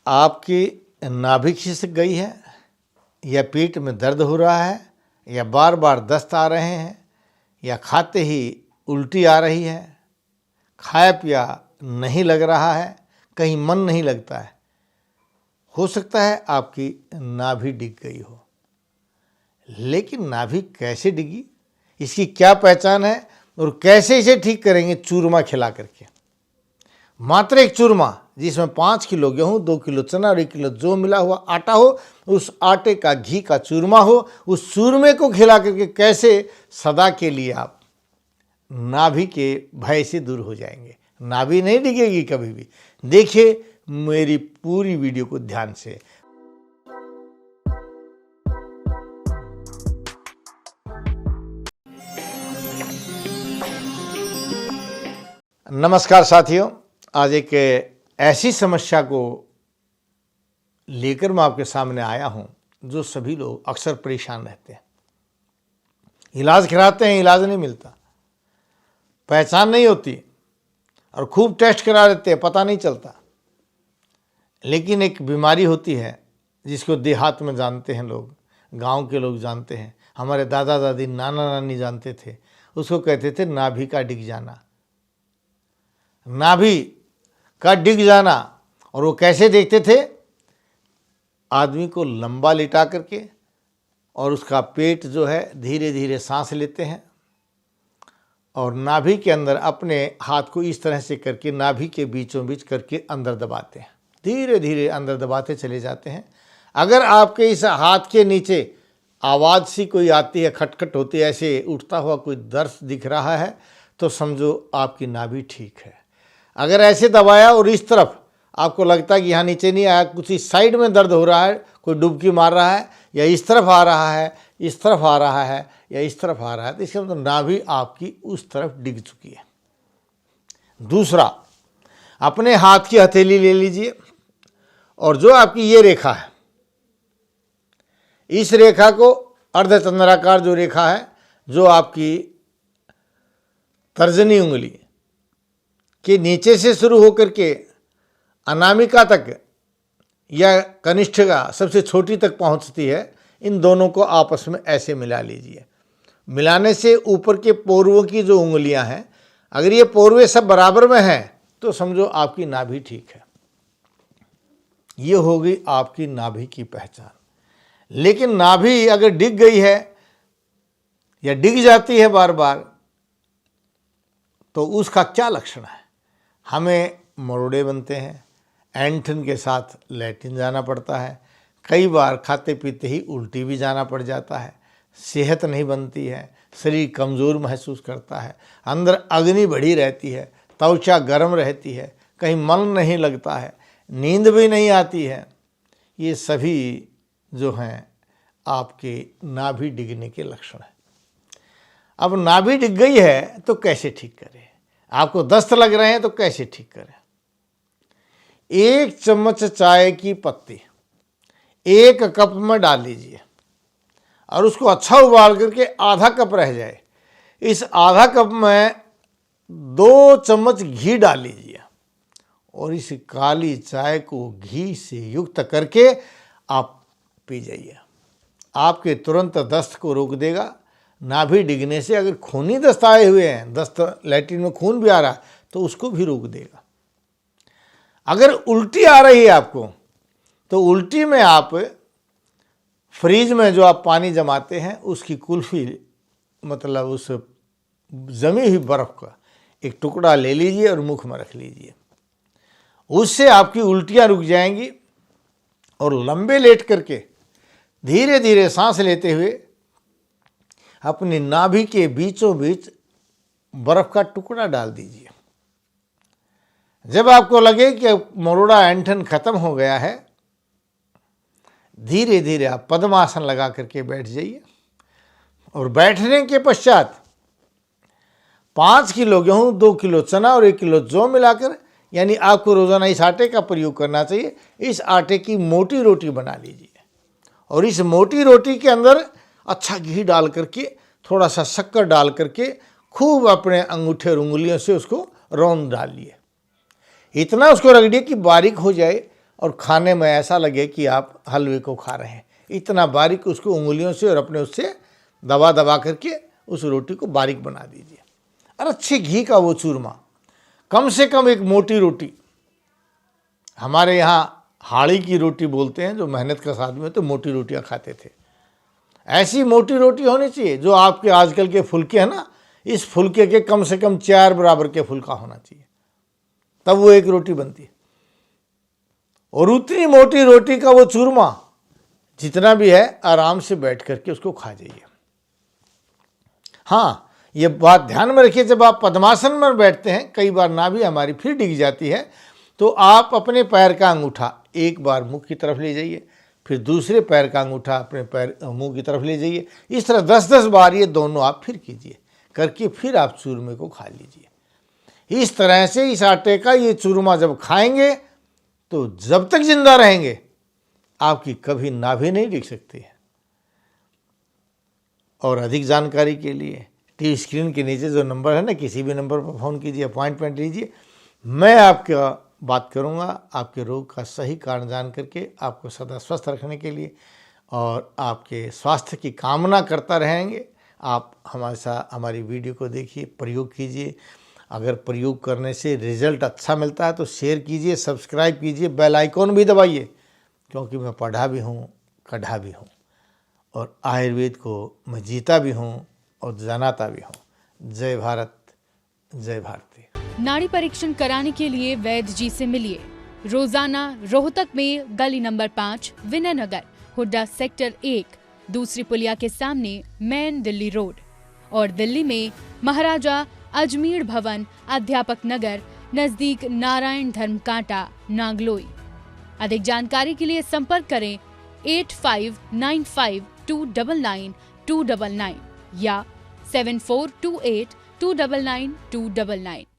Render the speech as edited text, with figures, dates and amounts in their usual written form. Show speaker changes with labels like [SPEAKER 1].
[SPEAKER 1] आपकी नाभि खिसक गई है, या पेट में दर्द हो रहा है, या बार बार दस्त आ रहे हैं, या खाते ही उल्टी आ रही है, खाया पिया नहीं लग रहा है, कहीं मन नहीं लगता है, हो सकता है आपकी नाभि डिग गई हो। लेकिन नाभि कैसे डिगी, इसकी क्या पहचान है और कैसे इसे ठीक करेंगे? चूरमा खिला करके। मात्र एक चूरमा जिसमें 5 किलो गेहूं, 2 किलो चना और 1 किलो जौ मिला हुआ आटा हो, उस आटे का घी का चूरमा हो, उस चूरमे को खिला करके कैसे सदा के लिए आप नाभि के भय से दूर हो जाएंगे। नाभि नहीं डिगेगी कभी भी। देखिए मेरी पूरी वीडियो को ध्यान से। नमस्कार साथियों, आज एक ऐसी समस्या को लेकर मैं आपके सामने आया हूं जो सभी लोग अक्सर परेशान रहते हैं। इलाज कराते हैं, इलाज नहीं मिलता, पहचान नहीं होती और खूब टेस्ट करा देते हैं, पता नहीं चलता। लेकिन एक बीमारी होती है जिसको देहात में जानते हैं लोग, गांव के लोग जानते हैं, हमारे दादा दादी नाना नानी जानते थे। उसको कहते थे नाभि का डिग जाना। नाभि का डिग जाना। और वो कैसे देखते थे? आदमी को लंबा लिटा करके और उसका पेट जो है धीरे धीरे सांस लेते हैं और नाभि के अंदर अपने हाथ को इस तरह से करके नाभि के बीचों बीच करके अंदर दबाते हैं। धीरे धीरे अंदर दबाते चले जाते हैं। अगर आपके इस हाथ के नीचे आवाज़ सी कोई आती है, खटखट होती है, ऐसे उठता हुआ कोई दर्द दिख रहा है, तो समझो आपकी नाभि ठीक है। अगर ऐसे दबाया और इस तरफ आपको लगता है कि यहाँ नीचे नहीं आया, कुछ इस साइड में दर्द हो रहा है, कोई डुबकी मार रहा है, या इस तरफ आ रहा है, इस तरफ आ रहा है, या इस तरफ आ रहा है, तो इसका मतलब नाभि आपकी उस तरफ डिग चुकी है। दूसरा, अपने हाथ की हथेली ले लीजिए और जो आपकी ये रेखा है, इस रेखा को अर्धचंद्राकार जो रेखा है, जो आपकी तर्जनी उंगली कि नीचे से शुरू होकर के अनामिका तक या कनिष्ठिका सबसे छोटी तक पहुंचती है, इन दोनों को आपस में ऐसे मिला लीजिए। मिलाने से ऊपर के पोरवों की जो उंगलियां हैं, अगर ये पोरवे सब बराबर में हैं तो समझो आपकी नाभि ठीक है। ये हो गई आपकी नाभि की पहचान। लेकिन नाभि अगर डिग गई है या डिग जाती है बार बार, तो उसका क्या लक्षण है? हमें मरोड़े बनते हैं, ऐंठन के साथ लैट्रिन जाना पड़ता है, कई बार खाते पीते ही उल्टी भी जाना पड़ जाता है, सेहत नहीं बनती है, शरीर कमज़ोर महसूस करता है, अंदर अग्नि बढ़ी रहती है, त्वचा गर्म रहती है, कहीं मन नहीं लगता है, नींद भी नहीं आती है। ये सभी जो हैं आपके नाभि डिगने के लक्षण हैं। अब नाभि डिग गई है तो कैसे ठीक करें? आपको दस्त लग रहे हैं तो कैसे ठीक करें? 1 चम्मच चाय की पत्ती 1 कप में डाल लीजिए और उसको अच्छा उबाल करके आधा कप रह जाए, इस आधा कप में 2 चम्मच घी डाल लीजिए और इस काली चाय को घी से युक्त करके आप पी जाइए। आपके तुरंत दस्त को रोक देगा। नाभि डिगने से अगर खूनी दस्त आए हुए हैं, दस्त लैट्रिन में खून भी आ रहा है, तो उसको भी रोक देगा। अगर उल्टी आ रही है आपको, तो उल्टी में आप फ्रिज में जो आप पानी जमाते हैं उसकी कुल्फी, मतलब उस जमी हुई बर्फ का एक टुकड़ा ले लीजिए और मुख में रख लीजिए। उससे आपकी उल्टियां रुक जाएंगी और लंबे लेट करके धीरे धीरे सांस लेते हुए अपनी नाभि के बीचों बीच बर्फ का टुकड़ा डाल दीजिए। जब आपको लगे कि मरोड़ा ऐंठन खत्म हो गया है, धीरे धीरे आप पद्मासन लगा करके बैठ जाइए और बैठने के पश्चात 5 किलो गेहूं, 2 किलो चना और 1 किलो जौ मिलाकर, यानी आपको रोजाना इस आटे का प्रयोग करना चाहिए। इस आटे की मोटी रोटी बना लीजिए और इस मोटी रोटी के अंदर अच्छा घी डाल करके, थोड़ा सा शक्कर डाल करके खूब अपने अंगूठे और उंगलियों से उसको रौंद डालिए। इतना उसको रगड़िए कि बारीक हो जाए और खाने में ऐसा लगे कि आप हलवे को खा रहे हैं। इतना बारीक उसको उंगलियों से और अपने उससे दबा दबा करके उस रोटी को बारीक बना दीजिए। और अच्छे घी का वो चूरमा, कम से कम एक मोटी रोटी, हमारे यहाँ हाड़ी की रोटी बोलते हैं, जो मेहनत का आदमी होते मोटी रोटियां खाते थे, ऐसी मोटी रोटी होनी चाहिए जो आपके आजकल के फुलके हैं ना, इस फुलके के कम से कम 4 बराबर के फुलका होना चाहिए, तब वो एक रोटी बनती है। और उतनी मोटी रोटी का वो चूरमा जितना भी है, आराम से बैठ करके उसको खा जाइए। हाँ, ये बात ध्यान में रखिए, जब आप पद्मासन में बैठते हैं, कई बार ना भी हमारी फिर डिग जाती है, तो आप अपने पैर का अंगूठा एक बार मुंह की तरफ ले जाइए, फिर दूसरे पैर का अंगूठा अपने पैर मुंह की तरफ ले जाइए। इस तरह 10-10 बार ये दोनों आप फिर कीजिए, करके फिर आप चूरमे को खा लीजिए। इस तरह से इस आटे का ये चूरमा जब खाएंगे तो जब तक जिंदा रहेंगे आपकी कभी नाभि नहीं दिख सकती है। और अधिक जानकारी के लिए टीवी स्क्रीन के नीचे जो नंबर है ना, किसी भी नंबर पर फ़ोन कीजिए, अपॉइंटमेंट लीजिए। मैं आपका बात करूंगा, आपके रोग का सही कारण जान करके आपको सदा स्वस्थ रखने के लिए, और आपके स्वास्थ्य की कामना करता रहेंगे। आप हमारे साथ हमारी वीडियो को देखिए, प्रयोग कीजिए। अगर प्रयोग करने से रिजल्ट अच्छा मिलता है तो शेयर कीजिए, सब्सक्राइब कीजिए, बेल आइकॉन भी दबाइए, क्योंकि मैं पढ़ा भी हूँ, कढ़ा भी हूँ, और आयुर्वेद को मैं जीता भी हूँ और जनाता भी हूँ। जय भारत, जय भारती।
[SPEAKER 2] नाड़ी परीक्षण कराने के लिए वैद्य जी से मिलिए रोजाना रोहतक में गली नंबर 5, विनय नगर, हुड्डा सेक्टर 1, दूसरी पुलिया के सामने, मेन दिल्ली रोड, और दिल्ली में महाराजा अजमेर भवन, अध्यापक नगर, नजदीक नारायण धर्म कांटा, नागलोई। अधिक जानकारी के लिए संपर्क करें 8595299299 या 7428299299।